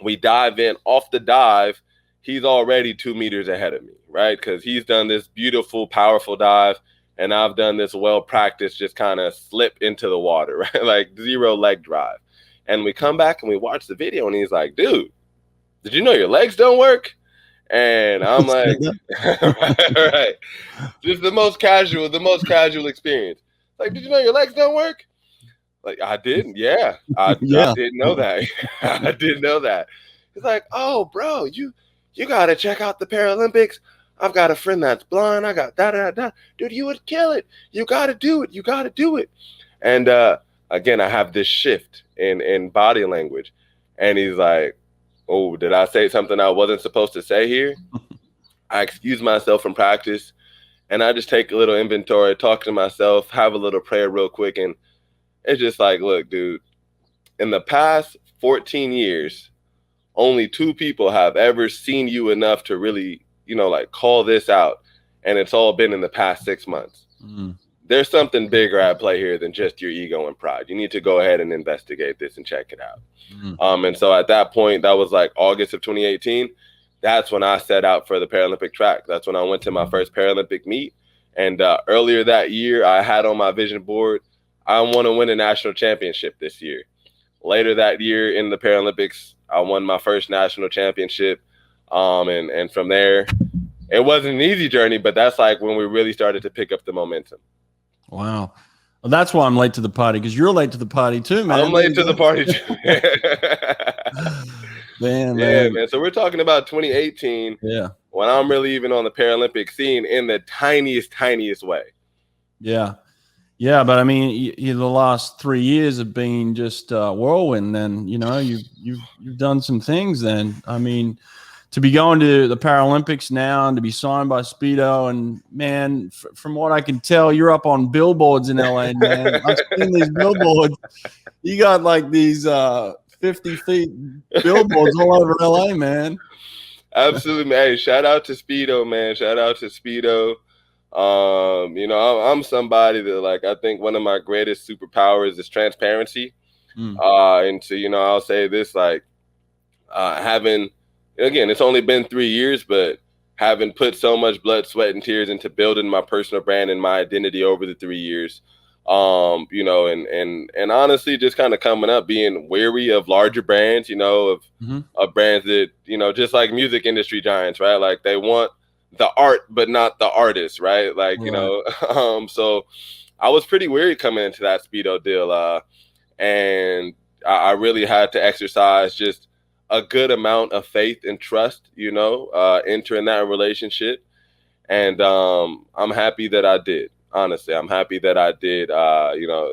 We dive in. Off the dive, he's already 2 meters ahead of me, right? Because he's done this beautiful, powerful dive, and I've done this well-practiced just kind of slip into the water, right? Like 0 leg drive. And we come back and we watch the video, and he's like, dude, did you know your legs don't work? And I'm like, right. Just the most casual experience. Like, did you know your legs don't work? Like, I didn't. Yeah. I didn't know that. I didn't know that. He's like, oh, bro, you got to check out the Paralympics. I've got a friend that's blind. I got da. Dude, you would kill it. You got to do it. You got to do it. And again, I have this shift in body language. And he's like, oh, did I say something I wasn't supposed to say here? I excuse myself from practice. And I just take a little inventory, talk to myself, have a little prayer real quick. And it's just like, look, dude, in the past 14 years, only 2 people have ever seen you enough to really like call this out, and it's all been in the past 6 months. There's something bigger at play here than just your ego and pride. You need to go ahead and investigate this and check it out. And so at that point, that was like August of 2018. That's when I set out for the Paralympic track. That's when I went to my first Paralympic meet. And earlier that year, I had on my vision board, I want to win a national championship this year. Later that year in the Paralympics, I won my first national championship. And from there, it wasn't an easy journey, but that's like when we really started to pick up the momentum. Wow. Well, that's why I'm late to the party, because you're late to the party too, man. I'm late to the party too. Man. So we're talking about 2018. Yeah. When I'm really even on the Paralympic scene in the tiniest way. Yeah. Yeah. But I mean, the last 3 years have been just whirlwind. And, you've done some things then. I mean, to be going to the Paralympics now and to be signed by Speedo, and man, from what I can tell, you're up on billboards in LA, man. I've seen these billboards. You got like these 50 feet billboards all over LA, man. Absolutely, man. Hey, shout out to Speedo, man. Shout out to Speedo. I'm somebody that, like, I think one of my greatest superpowers is transparency. And so, I'll say this, like, having, again, it's only been 3 years, but having put so much blood, sweat, and tears into building my personal brand and my identity over the 3 years, and honestly, just kind of coming up, being wary of larger brands, of brands that, just like music industry giants, right? Like, they want the art, but not the artist, right? Like, right. So I was pretty wary coming into that Speedo deal. And I really had to exercise just a good amount of faith and trust, entering that relationship. And I'm happy that I did. Honestly, I'm happy that I did.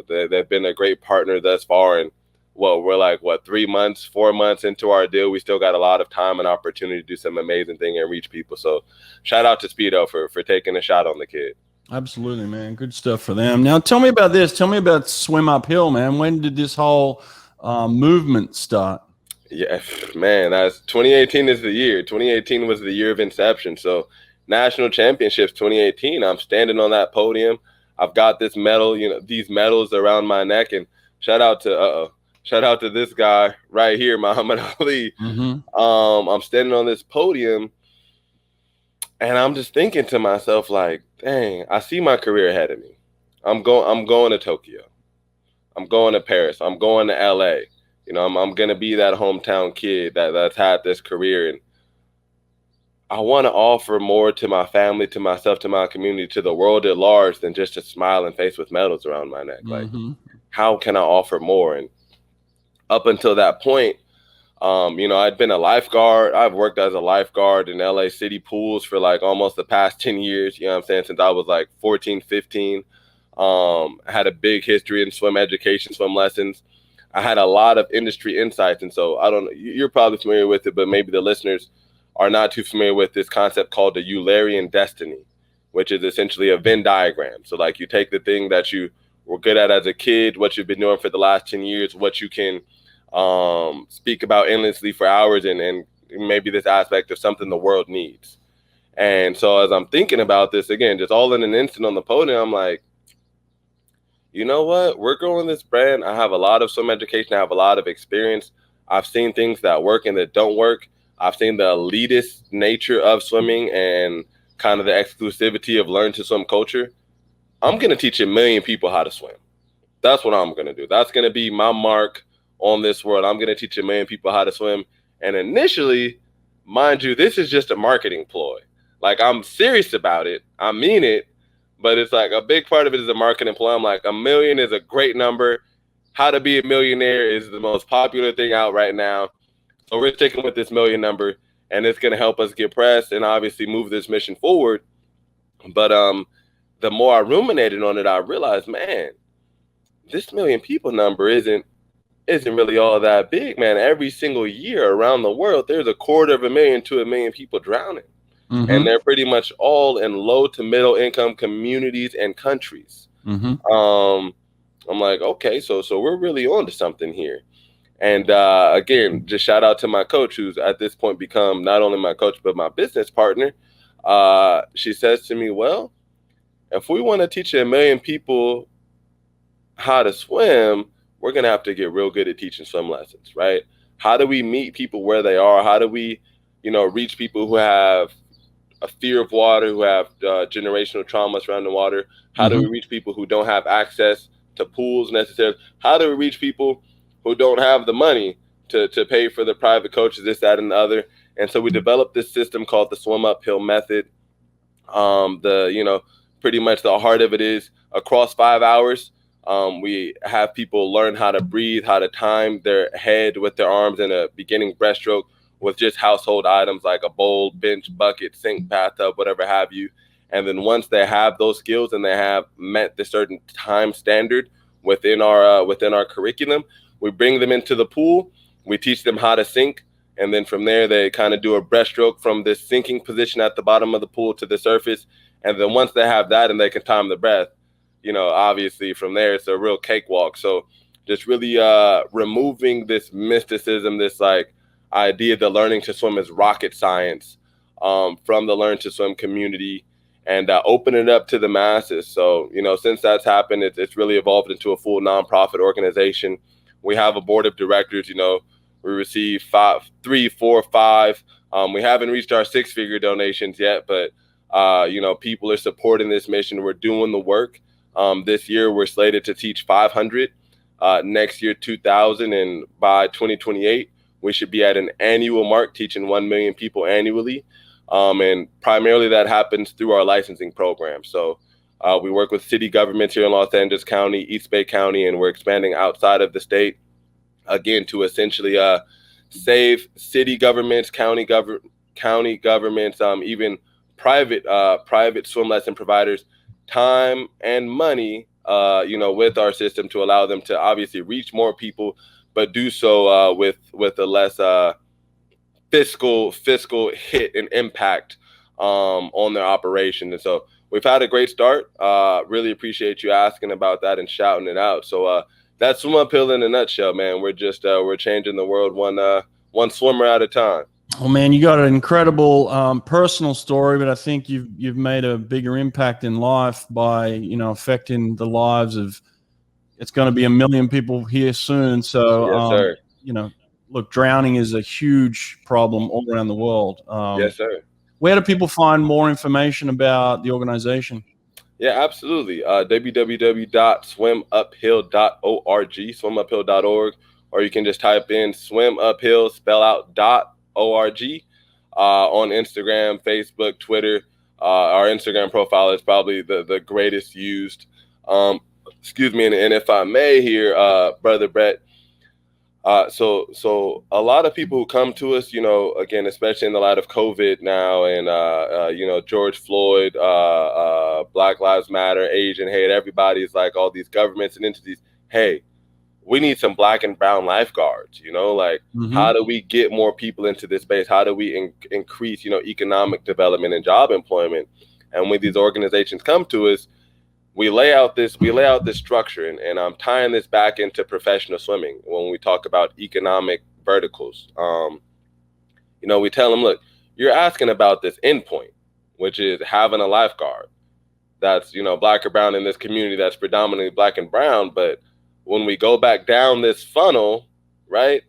They've been a great partner thus far. And we're like, 4 months into our deal. We still got a lot of time and opportunity to do some amazing thing and reach people. So shout out to Speedo for taking a shot on the kid. Absolutely, man. Good stuff for them. Now, tell me about this. Tell me about Swim Uphill, man. When did this whole movement start? Yeah, man, 2018 is the year. 2018 was the year of inception. So national championships 2018, I'm standing on that podium. I've got this medal, these medals around my neck, and shout out to this guy right here, Muhammad Ali. I'm standing on this podium, and I'm just thinking to myself, like, dang, I see my career ahead of me. I'm going to Tokyo. I'm going to Paris. I'm going to LA. I'm going to be that hometown kid that's had this career, and I want to offer more to my family, to myself, to my community, to the world at large than just a smiling face with medals around my neck. Like, how can I offer more? And up until that point, I'd been a lifeguard. I've worked as a lifeguard in LA City pools for like almost the past 10 years, since I was like 14, 15. I had a big history in swim education, swim lessons. I had a lot of industry insights. And so you're probably familiar with it, but maybe the listeners are not too familiar with this concept called the Eulerian destiny, which is essentially a Venn diagram. So like, you take the thing that you were good at as a kid, what you've been doing for the last 10 years, what you can speak about endlessly for hours, and maybe this aspect of something the world needs. And so as I'm thinking about this, again, just all in an instant on the podium, I'm like, you know what? We're growing this brand. I have a lot of swim education. I have a lot of experience. I've seen things that work and that don't work. I've seen the elitist nature of swimming and kind of the exclusivity of learn to swim culture. I'm going to teach 1 million people how to swim. That's what I'm going to do. That's going to be my mark on this world. I'm going to teach 1 million people how to swim. And initially, mind you, this is just a marketing ploy. Like, I'm serious about it. I mean it. But it's like a big part of it is a marketing ploy. I'm like, 1 million is a great number. How to be a millionaire is the most popular thing out right now. So we're sticking with this 1 million number, and it's going to help us get press and obviously move this mission forward. But the more I ruminated on it, I realized, man, this 1 million people number isn't really all that big, man. Every single year around the world, there's 250,000 to 1 million people drowning. And they're pretty much all in low to middle income communities and countries. I'm like, okay, so we're really on to something here. And again, just shout out to my coach, who's at this point become not only my coach, but my business partner. She says to me, well, if we want to teach 1,000,000 people how to swim, we're going to have to get real good at teaching swim lessons, right? How do we meet people where they are? How do we, reach people who have a fear of water, who have generational trauma surrounding water? How do we reach people who don't have access to pools necessarily? How do we reach people who don't have the money to pay for the private coaches, this, that, and the other? And so we developed this system called the swim uphill method. Pretty much the heart of it is across 5 hours, we have people learn how to breathe, how to time their head with their arms in a beginning breaststroke with just household items like a bowl, bench, bucket, sink, bathtub, whatever have you. And then once they have those skills and they have met the certain time standard within our curriculum, we bring them into the pool. We teach them how to sink. And then from there, they kind of do a breaststroke from this sinking position at the bottom of the pool to the surface. And then once they have that and they can time the breath, obviously from there, it's a real cakewalk. So just really removing this mysticism, this like idea that learning to swim is rocket science from the Learn to Swim community, and open it up to the masses. So, since that's happened, it's really evolved into a full nonprofit organization. We have a board of directors, we receive 5, 3, 4, 5. We haven't reached our 6-figure donations yet, but people are supporting this mission. We're doing the work. This year, we're slated to teach 500. Next year, 2,000, and by 2028, we should be at an annual mark teaching 1,000,000 people annually. And primarily that happens through our licensing program. So we work with city governments here in Los Angeles County, East Bay County, and we're expanding outside of the state, again, to essentially save city governments, county governments, even private swim lesson providers time and money, with our system to allow them to obviously reach more people, but do so with a less fiscal hit and impact on their operation. And so we've had a great start. Really appreciate you asking about that and shouting it out. So that's Swim Uphill in a nutshell, man. We're just we're changing the world one swimmer at a time. Well, man, you got an incredible personal story, but I think you've made a bigger impact in life by affecting the lives of. It's going to be 1,000,000 people here soon. So, Yes, sir. Look, drowning is a huge problem all around the world. Yes, sir. Where do people find more information about the organization? Yeah, absolutely. www.swimuphill.org, swimuphill.org, or you can just type in swim uphill, spell out .org, on Instagram, Facebook, Twitter. Our Instagram profile is probably the greatest used. Excuse me, and if I may here, Brother Brett, so a lot of people who come to us, again, especially in the light of COVID now, and George Floyd, Black Lives Matter, Asian hate, everybody's like all these governments and entities, hey, we need some Black and brown lifeguards, how do we get more people into this space? How do we increase, economic development and job employment? And when these organizations come to us, we lay out this structure, and I'm tying this back into professional swimming when we talk about economic verticals. We tell them, look, you're asking about this endpoint, which is having a lifeguard that's, Black or brown in this community that's predominantly Black and brown. But when we go back down this funnel, right,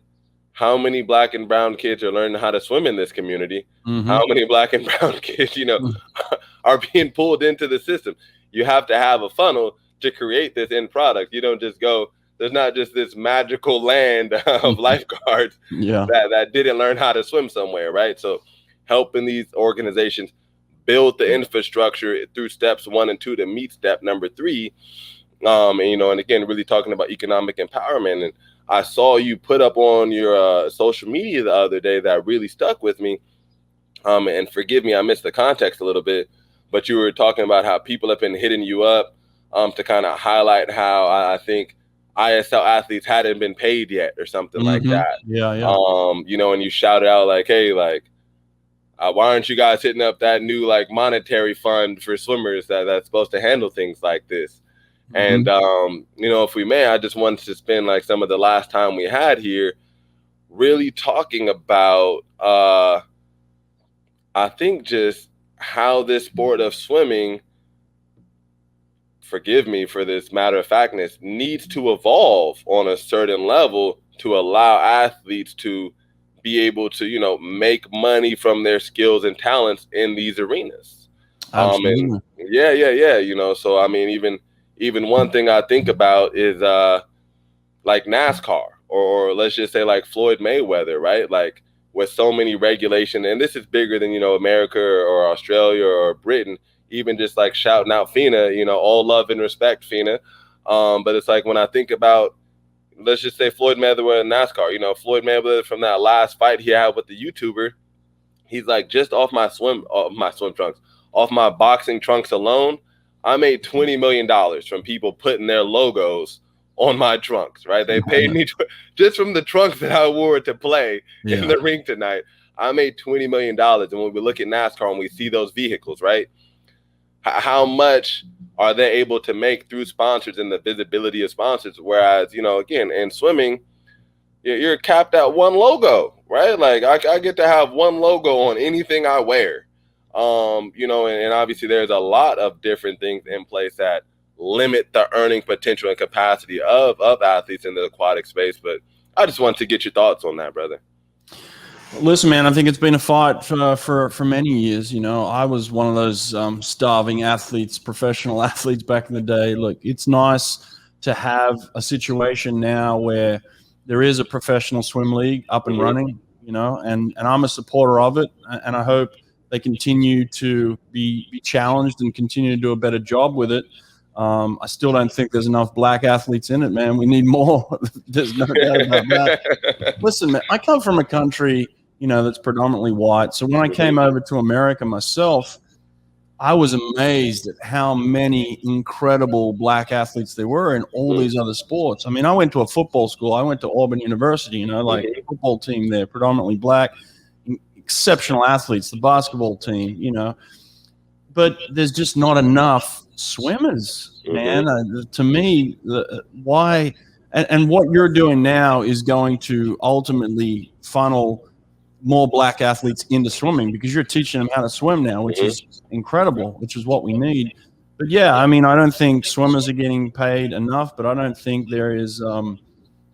how many Black and brown kids are learning how to swim in this community? How many Black and brown kids, are being pulled into the system? You have to have a funnel to create this end product. You don't just go, there's not just this magical land of lifeguards that didn't learn how to swim somewhere, right? So helping these organizations build the infrastructure through steps 1 and 2 to meet step number 3. And again, really talking about economic empowerment. And I saw you put up on your social media the other day that really stuck with me. And forgive me, I missed the context a little bit. But you were talking about how people have been hitting you up to kind of highlight how I think ISL athletes hadn't been paid yet or something like that. Yeah. And you shouted out like, hey, like, why aren't you guys hitting up that new like monetary fund for swimmers that's supposed to handle things like this? And, if we may, I just wanted to spend like some of the last time we had here really talking about, I think just how this sport of swimming, forgive me for this matter of factness, needs to evolve on a certain level to allow athletes to be able to, make money from their skills and talents in these arenas. Absolutely. And yeah. So I mean, even one thing I think about is like NASCAR, or let's just say like Floyd Mayweather, right? Like with so many regulation, and this is bigger than, America or Australia or Britain, even just like shouting out FINA, all love and respect, FINA. But it's like when I think about, let's just say Floyd Mayweather in NASCAR, Floyd Mayweather from that last fight he had with the YouTuber, he's like, just off my swim trunks, off my boxing trunks alone, I made $20 million from people putting their logos on my trunks, right? They paid me just from the trunks that I wore to play in the ring tonight. I made $20 million. And when we look at NASCAR and we see those vehicles, right? How much are they able to make through sponsors and the visibility of sponsors? Whereas, again, in swimming, you're capped at one logo, right? Like I get to have one logo on anything I wear. And obviously there's a lot of different things in place that limit the earning potential and capacity of athletes in the aquatic space. But I just want to get your thoughts on that, brother. Listen, man, I think it's been a fight for many years. I was one of those starving athletes, professional athletes back in the day. Look, it's nice to have a situation now where there is a professional swim league up and running, and I'm a supporter of it. And I hope they continue to be challenged and continue to do a better job with it. I still don't think there's enough black athletes in it, man. We need more. There's no doubt about that. Listen, man, I come from a country, that's predominantly white. So when I came over to America myself, I was amazed at how many incredible black athletes there were in all these other sports. I mean, I went to a football school. I went to Auburn University, the football team there, predominantly black, exceptional athletes, the basketball team, but there's just not enough swimmers, man. To me, why, and what you're doing now is going to ultimately funnel more black athletes into swimming because you're teaching them how to swim now, which is incredible, which is what we need. But yeah, I mean, I don't think swimmers are getting paid enough, but I don't think there is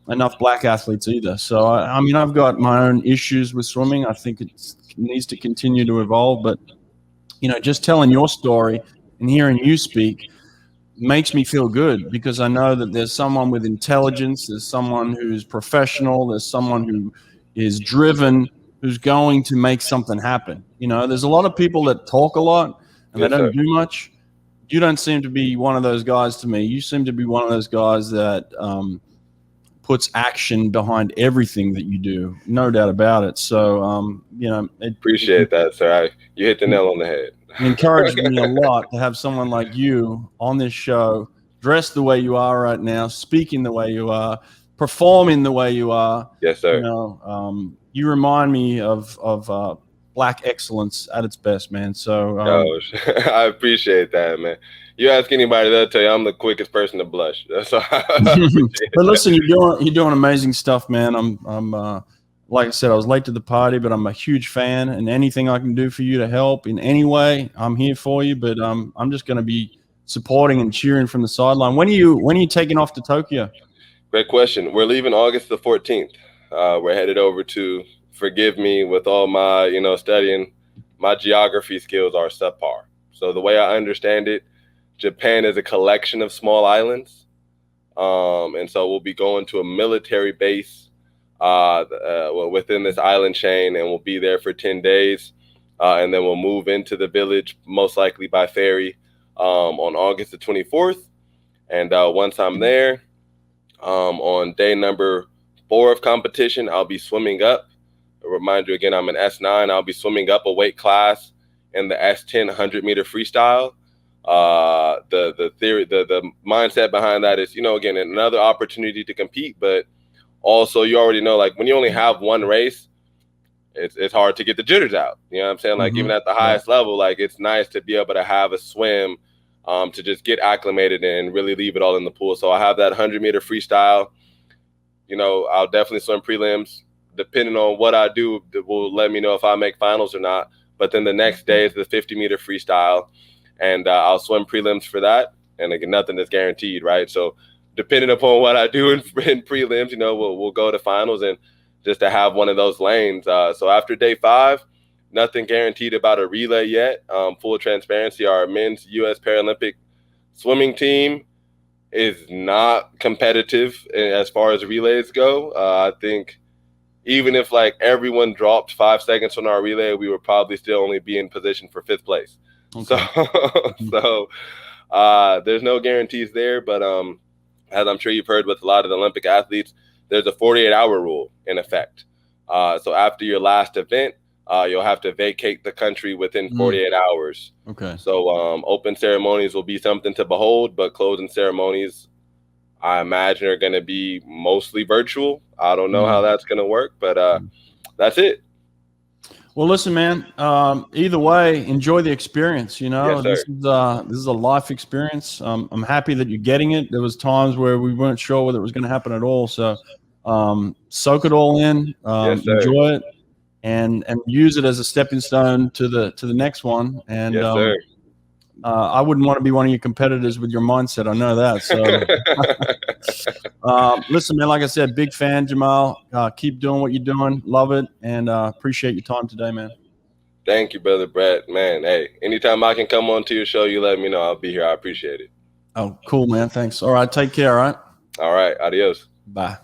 enough black athletes either. So, I mean, I've got my own issues with swimming. I think it needs to continue to evolve, but, just telling your story and hearing you speak makes me feel good because I know that there's someone with intelligence, there's someone who's professional, there's someone who is driven, who's going to make something happen. There's a lot of people that talk a lot and they don't do much. You don't seem to be one of those guys to me. You seem to be one of those guys that puts action behind everything that you do. No doubt about it. So, appreciate that, sir. You hit the nail on the head. It encouraged me a lot to have someone like you on this show, dressed the way you are right now, speaking the way you are, performing the way you are. Yes, sir. You remind me of black excellence at its best, man. So I appreciate that, man. You ask anybody, they'll tell you I'm the quickest person to blush. That's all. But listen, you're doing amazing stuff, man. I'm like I said, I was late to the party, but I'm a huge fan, and anything I can do for you to help in any way, I'm here for you. But I'm just going to be supporting and cheering from the sideline. When are you taking off to Tokyo? Great question. We're leaving August the 14th. We're headed over to, forgive me with all my, studying, my geography skills are subpar. So the way I understand it, Japan is a collection of small islands. And so we'll be going to a military base within this island chain, and we'll be there for 10 days. And then we'll move into the village, most likely by ferry, on August the 24th. And once I'm there, on day number 4 of competition, I'll be swimming up. A reminder again, I'm an S9. I'll be swimming up a weight class in the S10 100-meter freestyle. The theory, the mindset behind that is, again, another opportunity to compete, but also you already know, like when you only have one race, it's hard to get the jitters out. You know what I'm saying? Like even at the highest level, like it's nice to be able to have a swim to just get acclimated and really leave it all in the pool. So I have that 100-meter freestyle. I'll definitely swim prelims. Depending on what I do, will let me know if I make finals or not. But then the next day is the 50-meter freestyle, and I'll swim prelims for that. And again, nothing is guaranteed, right? So depending upon what I do in prelims, we'll go to finals, and just to have one of those lanes. So after day 5, nothing guaranteed about a relay yet. Full transparency, our men's U.S. Paralympic swimming team is not competitive as far as relays go. I think even if like everyone dropped 5 seconds on our relay, we would probably still only be in position for 5th place. Okay. So there's no guarantees there, but as I'm sure you've heard with a lot of the Olympic athletes, there's a 48-hour rule in effect. So after your last event, you'll have to vacate the country within 48 hours. Okay. So open ceremonies will be something to behold, but closing ceremonies, I imagine, are going to be mostly virtual. I don't know how that's going to work, but that's it. Well, listen, man, either way, enjoy the experience. Yes, this is a life experience. I'm happy that you're getting it. There was times where we weren't sure whether it was going to happen at all. So soak it all in, Yes, enjoy it, and use it as a stepping stone to the next one. And yes, sir. I wouldn't want to be one of your competitors with your mindset. I know that. So listen, man, like I said, big fan, Jamal. Keep doing what you're doing. Love it. And appreciate your time today, man. Thank you, brother Brett. Man, hey, anytime I can come on to your show, you let me know. I'll be here. I appreciate it. Oh, cool, man. Thanks. All right. Take care. All right. All right. Adios. Bye.